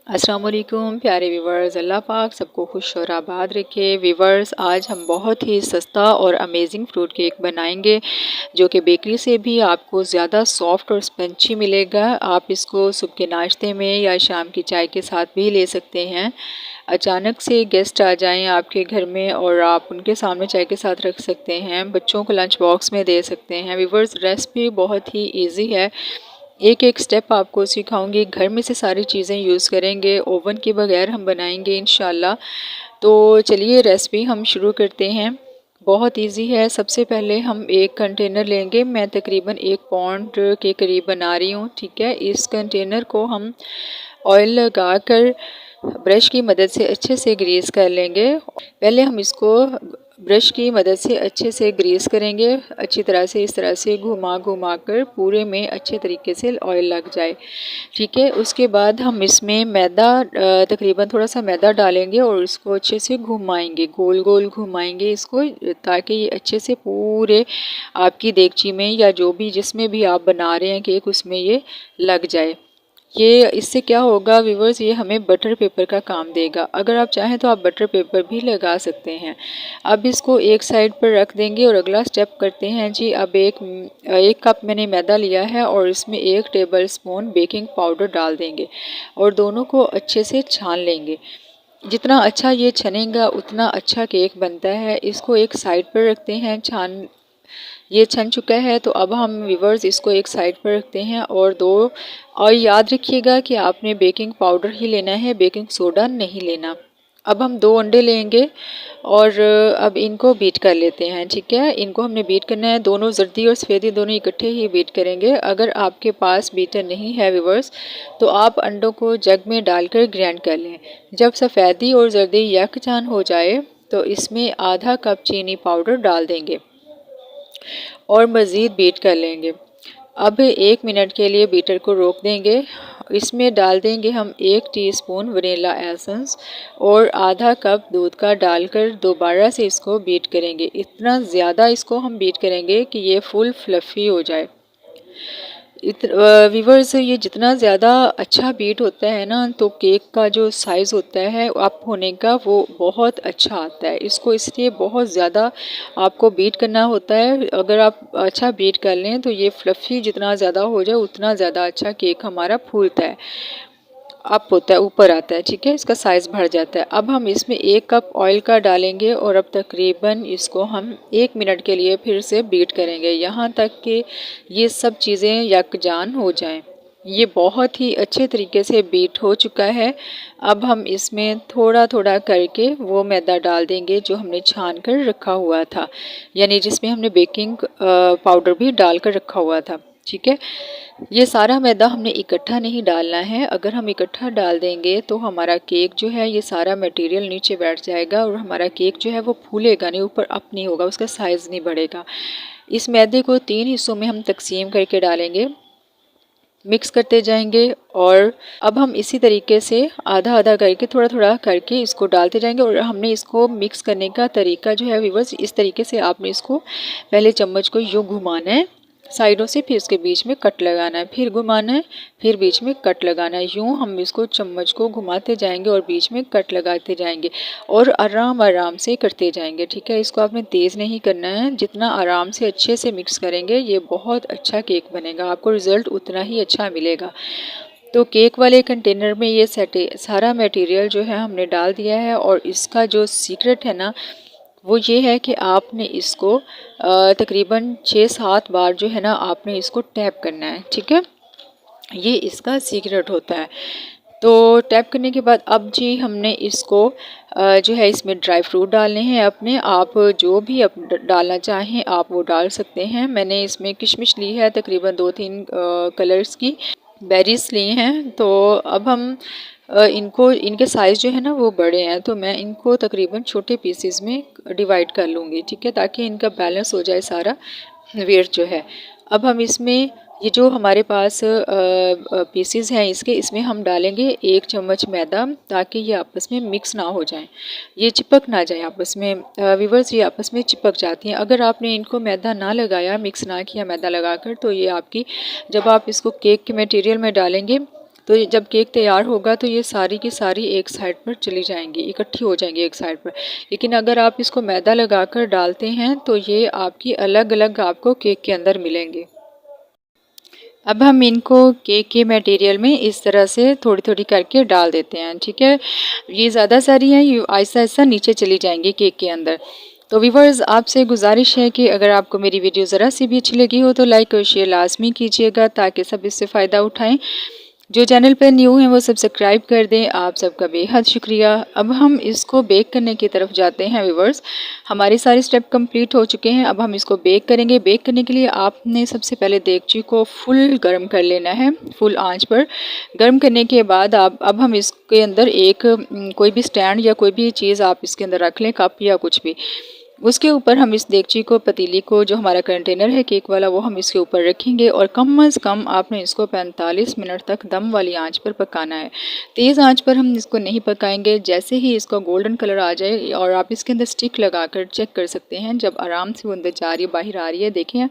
अस्सलाम वालेकुम प्यारे व्यूवर्स, अल्लाह पाक सबको खुश और आबाद रखे। व्यूवर्स, आज हम बहुत ही सस्ता और अमेजिंग फ्रूट केक बनाएंगे जो कि बेकरी से भी आपको ज़्यादा सॉफ्ट और स्पंची मिलेगा। आप इसको सुबह के नाश्ते में या शाम की चाय के साथ भी ले सकते हैं। अचानक से गेस्ट आ जाएं आपके घर में और आप उनके सामने चाय के साथ रख सकते हैं। बच्चों को लंच बॉक्स में दे सकते हैं। व्यूवर्स, रेसिपी बहुत ही ईजी है। एक एक स्टेप आपको सिखाऊंगी। घर में से सारी चीज़ें यूज़ करेंगे, ओवन के बगैर हम बनाएंगे इंशाल्लाह। तो चलिए रेसिपी हम शुरू करते हैं। बहुत इजी है। सबसे पहले हम एक कंटेनर लेंगे। मैं तकरीबन 1 पाउंड के करीब बना रही हूँ, ठीक है। इस कंटेनर को हम ऑयल लगा कर ब्रश की मदद से अच्छे से ग्रीस कर लेंगे। पहले हम इसको ब्रश की मदद से अच्छे से ग्रीस करेंगे, अच्छी तरह से इस तरह से घुमा घुमा कर पूरे में अच्छे तरीके से ऑयल लग जाए, ठीक है। उसके बाद हम इसमें मैदा तकरीबन थोड़ा सा मैदा डालेंगे और इसको अच्छे से घुमाएंगे, गोल गोल घुमाएंगे इसको, ताकि ये अच्छे से पूरे आपकी देगची में या जो भी जिसमें भी आप बना रहे हैं केक उसमें ये लग जाए। ये इससे क्या होगा व्यूवर्स, ये हमें बटर पेपर का काम देगा। अगर आप चाहें तो आप बटर पेपर भी लगा सकते हैं। अब इसको एक साइड पर रख देंगे और अगला स्टेप करते हैं जी। अब एक कप मैंने मैदा लिया है और इसमें 1 टेबल स्पून बेकिंग पाउडर डाल देंगे और दोनों को अच्छे से छान लेंगे। जितना अच्छा ये छनेगा उतना अच्छा केक बनता है। इसको एक साइड पर रखते हैं। ये छन चुका है तो अब हम व्यूवर्स इसको एक साइड पर रखते हैं और याद रखिएगा कि आपने बेकिंग पाउडर ही लेना है, बेकिंग सोडा नहीं लेना। अब हम 2 अंडे लेंगे और अब इनको बीट कर लेते हैं, ठीक है। इनको हमने बीट करना है। दोनों जर्दी और सफ़ेदी दोनों इकट्ठे ही बीट करेंगे। अगर आपके पास बीटर नहीं है व्यूवर्स तो आप अंडों को जग में डालकर ग्राइंड कर लें। जब सफ़ेदी और जर्दी यकजान हो जाए तो इसमें आधा कप चीनी पाउडर डाल देंगे और मज़ीद बीट कर लेंगे। अब 1 मिनट के लिए बीटर को रोक देंगे। इसमें डाल देंगे हम 1 टीस्पून वनीला एसेंस और आधा कप दूध का डालकर दोबारा से इसको बीट करेंगे। इतना ज़्यादा इसको हम बीट करेंगे कि ये फुल फ्लफ़ी हो जाए। वीवर्स, ये जितना ज़्यादा अच्छा बीट होता है ना तो केक का जो साइज़ होता है अप होने का वो बहुत अच्छा आता है। इसको इसलिए बहुत ज़्यादा आपको बीट करना होता है। अगर आप अच्छा बीट कर लें तो ये फ्लफ़ी जितना ज़्यादा हो जाए उतना ज़्यादा अच्छा केक हमारा फूलता है, अप होता है, ऊपर आता है, ठीक है। इसका साइज़ बढ़ जाता है। अब हम इसमें 1 कप ऑयल का डालेंगे और अब तकरीबन इसको हम 1 मिनट के लिए फिर से बीट करेंगे यहाँ तक कि ये सब चीज़ें यकजान हो जाएं। ये बहुत ही अच्छे तरीके से बीट हो चुका है। अब हम इसमें थोड़ा थोड़ा करके वो मैदा डाल देंगे जो हमने छान कर रखा हुआ था, यानी जिसमें हमने बेकिंग पाउडर भी डाल कर रखा हुआ था, ठीक है। ये सारा मैदा हमने इकट्ठा नहीं डालना है। अगर हम इकट्ठा डाल देंगे तो हमारा केक जो है ये सारा मटेरियल नीचे बैठ जाएगा और हमारा केक जो है वो फूलेगा नहीं, ऊपर अप नहीं होगा, उसका साइज़ नहीं बढ़ेगा। इस मैदे को 3 हिस्सों में हम तकसीम करके डालेंगे, मिक्स करते जाएंगे और अब हम इसी तरीके से आधा आधा करके थोड़ा थोड़ा करके इसको डालते जाएंगे। और हमने इसको मिक्स करने का तरीका जो है व्यूअर्स, इस तरीके से आपने इसको पहले चम्मच को यूँ घुमाना है साइडों से, फिर इसके बीच में कट लगाना है, फिर घुमाना है, फिर बीच में कट लगाना है। यूँ हम इसको चम्मच को घुमाते जाएंगे और बीच में कट लगाते जाएंगे और आराम आराम से करते जाएंगे, ठीक है। इसको आपने तेज़ नहीं करना है। जितना आराम से अच्छे से मिक्स करेंगे ये बहुत अच्छा केक बनेगा, आपको रिज़ल्ट उतना ही अच्छा मिलेगा। तो केक वाले कंटेनर में ये सारा मटेरियल जो है हमने डाल दिया है और इसका जो सीक्रेट है ना वो ये है कि आपने इसको तकरीबन 6-7 बार जो है ना आपने इसको टैप करना है, ठीक है। ये इसका सीक्रेट होता है। तो टैप करने के बाद अब जी हमने इसको जो है इसमें ड्राई फ्रूट डालने हैं अपने। आप जो भी डालना चाहें आप वो डाल सकते हैं। मैंने इसमें किशमिश ली है तकरीबन 2-3 कलर्स की बेरीज ली हैं। तो अब हम इनको, इनके साइज़ जो है ना वो बड़े हैं तो मैं इनको तकरीबन छोटे पीसेस में डिवाइड कर लूँगी, ठीक है, ताकि इनका बैलेंस हो जाए सारा वेट जो है। अब हम इसमें ये जो हमारे पास पीसेस हैं इसके, इसमें हम डालेंगे 1 चम्मच मैदा ताकि ये आपस में मिक्स ना हो जाएं, ये चिपक ना जाए आपस में। व्यूअर्स, ये आपस में चिपक जाती हैं अगर आपने इनको मैदा ना लगाया, मिक्स ना किया मैदा लगाकर, तो ये आपकी जब आप इसको केक के मटेरियल में डालेंगे तो जब केक तैयार होगा तो ये सारी की सारी एक साइड पर चली जाएंगी, इकट्ठी हो जाएंगी एक साइड पर। लेकिन अगर आप इसको मैदा लगाकर डालते हैं तो ये आपकी अलग अलग आपको केक के अंदर मिलेंगे। अब हम इनको केक के मटेरियल में इस तरह से थोड़ी थोड़ी करके डाल देते हैं, ठीक है। ये ज़्यादा सारी हैं, ये आहिस्ता आहिस्ता नीचे चली जाएंगी केक के अंदर। तो व्यूअर्स, आपसे गुजारिश है कि अगर आपको मेरी वीडियो ज़रा सी भी अच्छी लगी हो तो लाइक और शेयर लाजमी कीजिएगा ताकि सब इससे फ़ायदा उठाएं। जो चैनल पर न्यू हैं वो सब्सक्राइब कर दें। आप सबका बेहद शुक्रिया। अब हम इसको बेक करने की तरफ जाते हैं व्यूअर्स। हमारे सारे स्टेप कंप्लीट हो चुके हैं। अब हम इसको बेक करेंगे। बेक करने के लिए आपने सबसे पहले देगची को फुल गर्म कर लेना है, फुल आंच पर। गर्म करने के बाद अब हम इसके अंदर एक कोई भी स्टैंड या कोई भी चीज़ आप इसके अंदर रख लें, कप या कुछ भी। उसके ऊपर हम इस देगची को, पतीली को, जो हमारा कंटेनर है केक वाला, वो हम इसके ऊपर रखेंगे और कम अज़ कम आपने इसको 45 मिनट तक दम वाली आंच पर पकाना है। तेज़ आंच पर हम इसको नहीं पकाएंगे। जैसे ही इसका गोल्डन कलर आ जाए और आप इसके अंदर स्टिक लगाकर चेक कर सकते हैं, जब आराम से वो अंदर जा रही है, बाहर आ रही है, देखें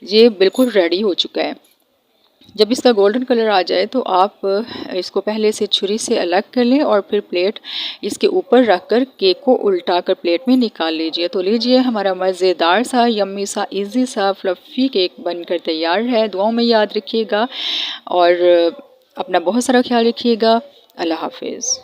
ये बिल्कुल रेडी हो चुका है। जब इसका गोल्डन कलर आ जाए तो आप इसको पहले से छुरी से अलग कर लें और फिर प्लेट इसके ऊपर रखकर केक को उल्टा कर प्लेट में निकाल लीजिए। तो लीजिए, हमारा मज़ेदार सा, यम्मी सा, इजी सा, फ्लफ़ी केक बनकर तैयार है। दुआओं में याद रखिएगा और अपना बहुत सारा ख्याल रखिएगा। अल्लाह हाफिज़।